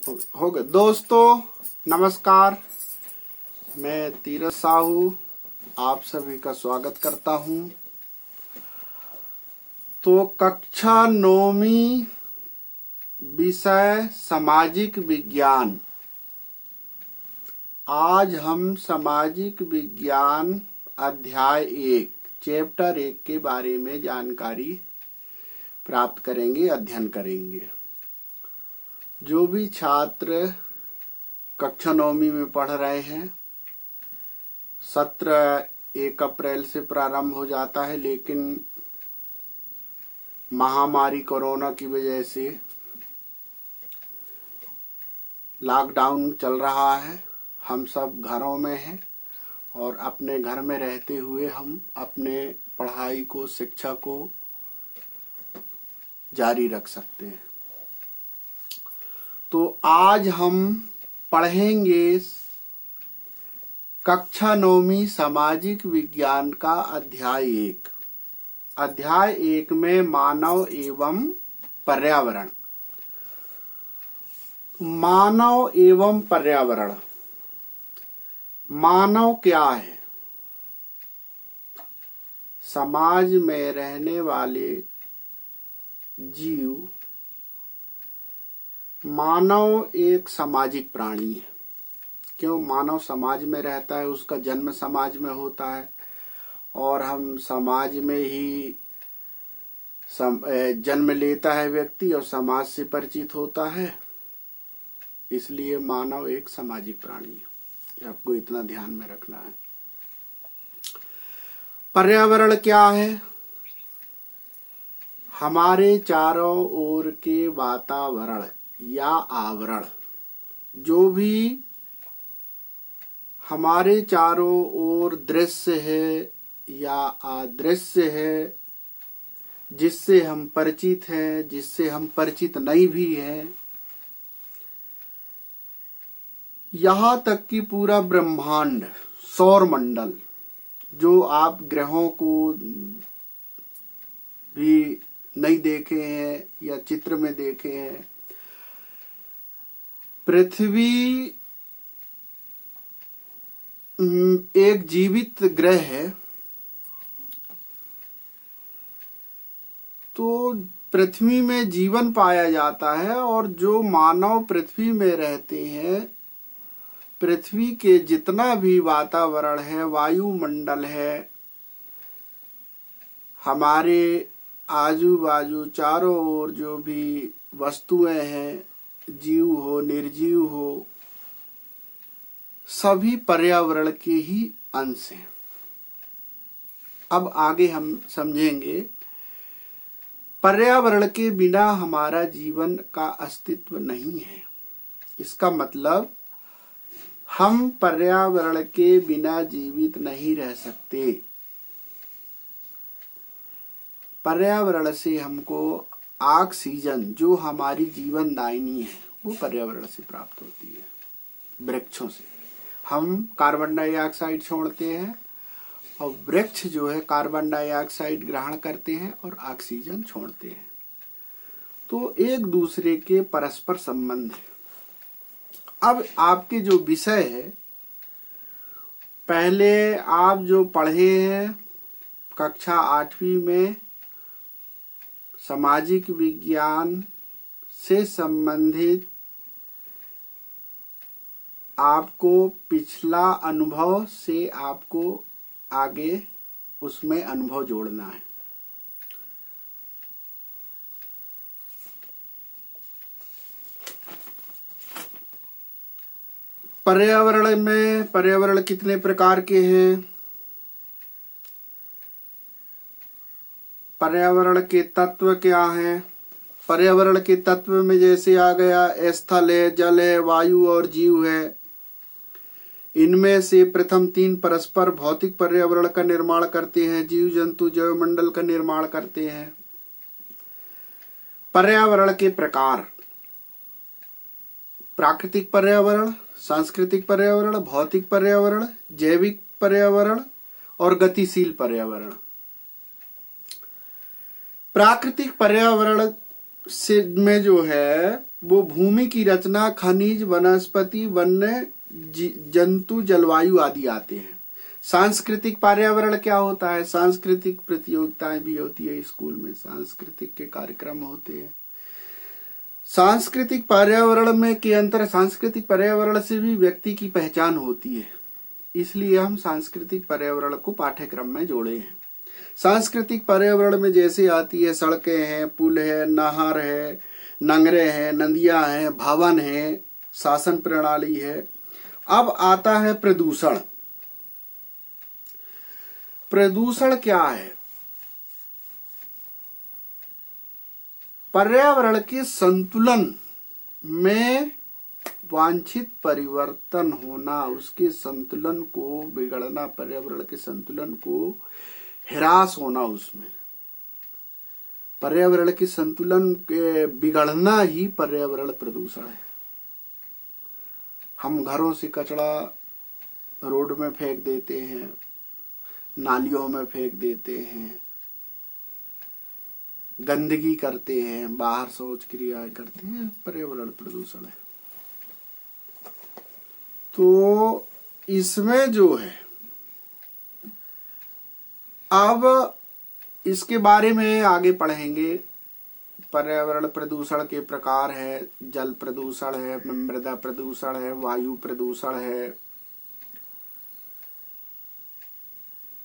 हो गया। दोस्तों नमस्कार, मैं तीरथ साहू आप सभी का स्वागत करता हूं। तो कक्षा 9वीं विषय सामाजिक विज्ञान। आज हम सामाजिक विज्ञान अध्याय 1 चैप्टर 1 के बारे में जानकारी प्राप्त करेंगे, अध्ययन करेंगे। जो भी छात्र कक्षा 9वीं में पढ़ रहे हैं, सत्र 1 अप्रैल से प्रारंभ हो जाता है, लेकिन महामारी कोरोना की वजह से लॉकडाउन चल रहा है। हम सब घरों में हैं और अपने घर में रहते हुए हम अपने पढ़ाई को, शिक्षा को जारी रख सकते हैं। तो आज हम पढ़ेंगे कक्षा 9वीं सामाजिक विज्ञान का अध्याय 1। अध्याय 1 में मानव एवं पर्यावरण। मानव एवं पर्यावरण। मानव क्या है? समाज में रहने वाले जीव। मानव एक सामाजिक प्राणी है। क्यों? मानव समाज में रहता है, उसका जन्म समाज में होता है और हम समाज में ही जन्म लेता है व्यक्ति और समाज से परिचित होता है। इसलिए मानव एक सामाजिक प्राणी है। आपको इतना ध्यान में रखना है। पर्यावरण क्या है? हमारे चारों ओर के वातावरण या आवरण, जो भी हमारे चारों ओर दृश्य है या अदृश्य है, जिससे हम परिचित हैं, जिससे हम परिचित नहीं भी हैं, यहाँ तक कि पूरा ब्रह्मांड, सौर मंडल, जो आप ग्रहों को भी नहीं देखे हैं या चित्र में देखे हैं। पृथ्वी एक जीवित ग्रह है, तो पृथ्वी में जीवन पाया जाता है और जो मानव पृथ्वी में रहते हैं, पृथ्वी के जितना भी वातावरण है, वायुमंडल है, हमारे आजू बाजू चारों ओर जो भी वस्तुएं हैं, जीव हो निर्जीव हो, सभी पर्यावरण के ही अंश हैं। अब आगे हम समझेंगे, पर्यावरण के बिना हमारा जीवन का अस्तित्व नहीं है। इसका मतलब हम पर्यावरण के बिना जीवित नहीं रह सकते। पर्यावरण से हमको ऑक्सीजन, जो हमारी जीवन दायिनी है, वो पर्यावरण से प्राप्त होती है। वृक्षों से हम कार्बन डाइऑक्साइड छोड़ते हैं और वृक्ष जो है कार्बन डाइऑक्साइड ग्रहण करते हैं और ऑक्सीजन छोड़ते हैं। तो एक दूसरे के परस्पर संबंध है। अब आपके जो विषय है, पहले आप जो पढ़े हैं कक्षा 8वीं में, सामाजिक विज्ञान से संबंधित आपको पिछला अनुभव से आपको आगे उसमें अनुभव जोड़ना है। पर्यावरण में, पर्यावरण कितने प्रकार के हैं? पर्यावरण के तत्व क्या हैं? पर्यावरण के तत्व में जैसे आ गया स्थल है, जल है, वायु और जीव है। इनमें से प्रथम 3 परस्पर भौतिक पर्यावरण का निर्माण करते हैं। जीव जंतु जैवमंडल का निर्माण करते हैं। पर्यावरण के प्रकार: प्राकृतिक पर्यावरण, सांस्कृतिक पर्यावरण, भौतिक पर्यावरण, जैविक पर्यावरण और गतिशील पर्यावरण। प्राकृतिक पर्यावरण से में जो है वो भूमि की रचना, खनिज, वनस्पति, वन्य जंतु, जलवायु आदि आते हैं। सांस्कृतिक पर्यावरण क्या होता है? सांस्कृतिक प्रतियोगिताएं भी होती है स्कूल में, सांस्कृतिक के कार्यक्रम होते हैं। सांस्कृतिक पर्यावरण में के अंतर सांस्कृतिक पर्यावरण से भी व्यक्ति की पहचान होती है, इसलिए हम सांस्कृतिक पर्यावरण को पाठ्यक्रम में जोड़े हैं। सांस्कृतिक पर्यावरण में जैसे आती है सड़कें हैं, पुल है, नहर है, नंगरे हैं, नदियां हैं, भवन है, शासन प्रणाली है। अब आता है प्रदूषण। प्रदूषण क्या है? पर्यावरण के संतुलन में वांछित परिवर्तन होना, उसके संतुलन को बिगड़ना, पर्यावरण के संतुलन को ह्रास होना, उसमें पर्यावरण के संतुलन के बिगड़ना ही पर्यावरण प्रदूषण है। हम घरों से कचरा रोड में फेंक देते हैं, नालियों में फेंक देते हैं, गंदगी करते हैं, बाहर शौच क्रियाएं करते हैं, पर्यावरण प्रदूषण है। तो इसमें जो है, अब इसके बारे में आगे पढ़ेंगे। पर्यावरण प्रदूषण के प्रकार है, जल प्रदूषण है, मृदा प्रदूषण है, वायु प्रदूषण है।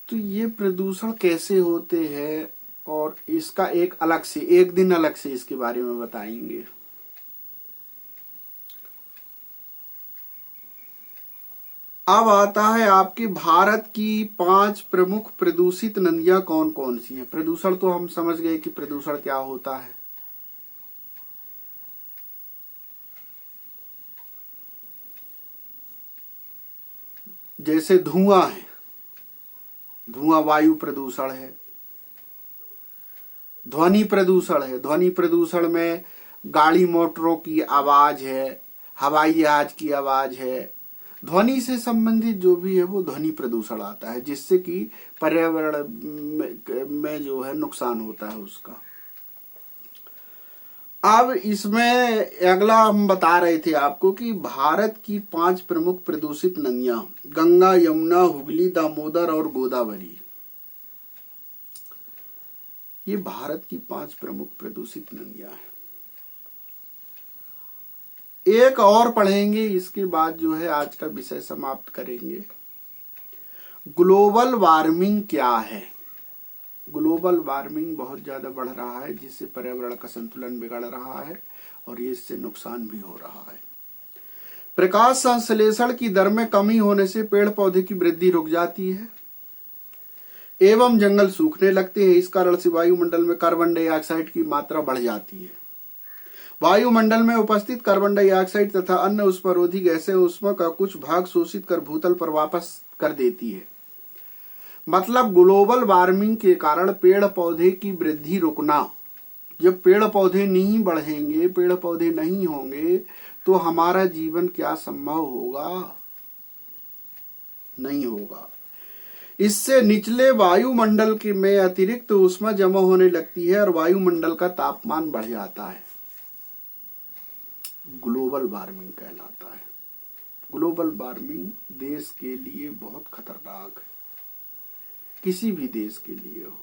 तो ये प्रदूषण कैसे होते हैं और इसका एक दिन अलग से इसके बारे में बताएंगे। अब आता है आपके भारत की 5 प्रमुख प्रदूषित नदियां कौन कौन सी हैं। प्रदूषण तो हम समझ गए कि प्रदूषण क्या होता है। जैसे धुआं है, धुआं वायु प्रदूषण है। ध्वनि प्रदूषण है, ध्वनि प्रदूषण में गाड़ी मोटरों की आवाज है, हवाई जहाज की आवाज है। ध्वनि से संबंधित जो भी है वो ध्वनि प्रदूषण आता है, जिससे कि पर्यावरण में जो है नुकसान होता है उसका। अब इसमें अगला हम बता रहे थे आपको कि भारत की 5 प्रमुख प्रदूषित नदियां गंगा, यमुना, हुगली, दामोदर और गोदावरी। ये भारत की 5 प्रमुख प्रदूषित नदियां हैं। एक और पढ़ेंगे, इसके बाद जो है आज का विषय समाप्त करेंगे। ग्लोबल वार्मिंग क्या है? ग्लोबल वार्मिंग बहुत ज्यादा बढ़ रहा है, जिससे पर्यावरण का संतुलन बिगड़ रहा है और ये इससे नुकसान भी हो रहा है। प्रकाश संश्लेषण की दर में कमी होने से पेड़ पौधे की वृद्धि रुक जाती है एवं जंगल सूखने लगते हैं। इस कारण से वायुमंडल में कार्बन डाइऑक्साइड की मात्रा बढ़ जाती है। वायुमंडल में उपस्थित कार्बन डाइऑक्साइड तथा अन्य उष्मारोधी गैसें उष्मा का कुछ भाग शोषित कर भूतल पर वापस कर देती है। मतलब ग्लोबल वार्मिंग के कारण पेड़ पौधे की वृद्धि रुकना। जब पेड़ पौधे नहीं बढ़ेंगे, पेड़ पौधे नहीं होंगे, तो हमारा जीवन क्या संभव होगा? नहीं होगा। इससे निचले वायुमंडल के में अतिरिक्त ऊष्मा जमा होने लगती है और वायुमंडल का तापमान बढ़ जाता है। ग्लोबल वार्मिंग कहलाता है। ग्लोबल वार्मिंग देश के लिए बहुत खतरनाक है, किसी भी देश के लिए हो।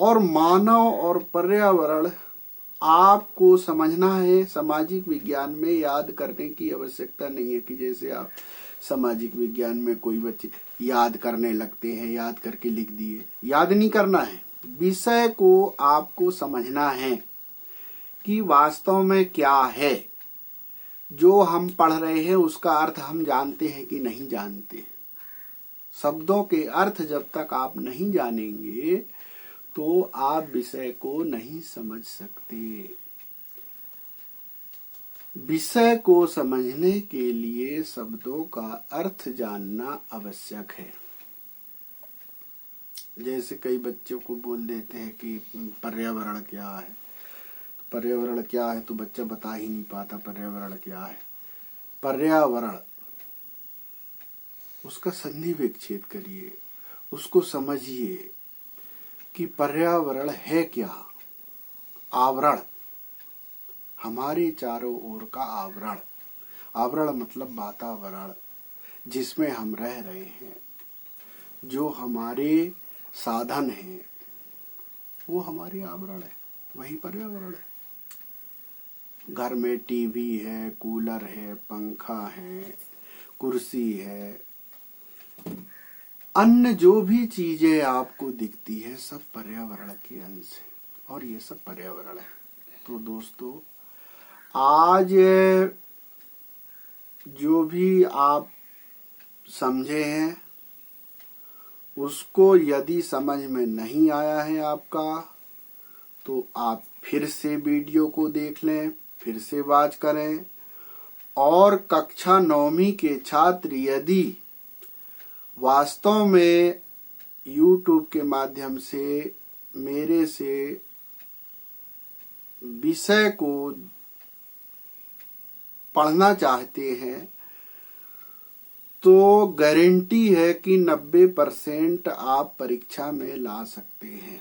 और मानव और पर्यावरण आपको समझना है। सामाजिक विज्ञान में याद करने की आवश्यकता नहीं है कि जैसे आप सामाजिक विज्ञान में कोई बच्चे याद करने लगते हैं, याद करके लिख दिए। याद नहीं करना है, विषय को आपको समझना है कि वास्तव में क्या है। जो हम पढ़ रहे हैं उसका अर्थ हम जानते हैं कि नहीं जानते। शब्दों के अर्थ जब तक आप नहीं जानेंगे तो आप विषय को नहीं समझ सकते। विषय को समझने के लिए शब्दों का अर्थ जानना आवश्यक है। जैसे कई बच्चों को बोल देते हैं कि पर्यावरण क्या है, पर्यावरण क्या है, तो बच्चा बता ही नहीं पाता पर्यावरण क्या है। पर्यावरण, उसका संधि विच्छेद करिए, उसको समझिए कि पर्यावरण है क्या। आवरण, हमारे चारों ओर का आवरण, आवरण मतलब वातावरण जिसमें हम रह रहे हैं, जो हमारे साधन हैं, वो हमारे आवरण है, वही पर्यावरण है। घर में टीवी है, कूलर है, पंखा है, कुर्सी है, अन्य जो भी चीजें आपको दिखती है सब पर्यावरण के अंश है और ये सब पर्यावरण है। तो दोस्तों, आज जो भी आप समझे हैं उसको यदि समझ में नहीं आया है आपका, तो आप फिर से वीडियो को देख लें, फिर से वाच करें। और कक्षा 9वीं के छात्र यदि वास्तव में YouTube के माध्यम से मेरे से विषय को पढ़ना चाहते हैं तो गारंटी है कि 90% आप परीक्षा में ला सकते हैं।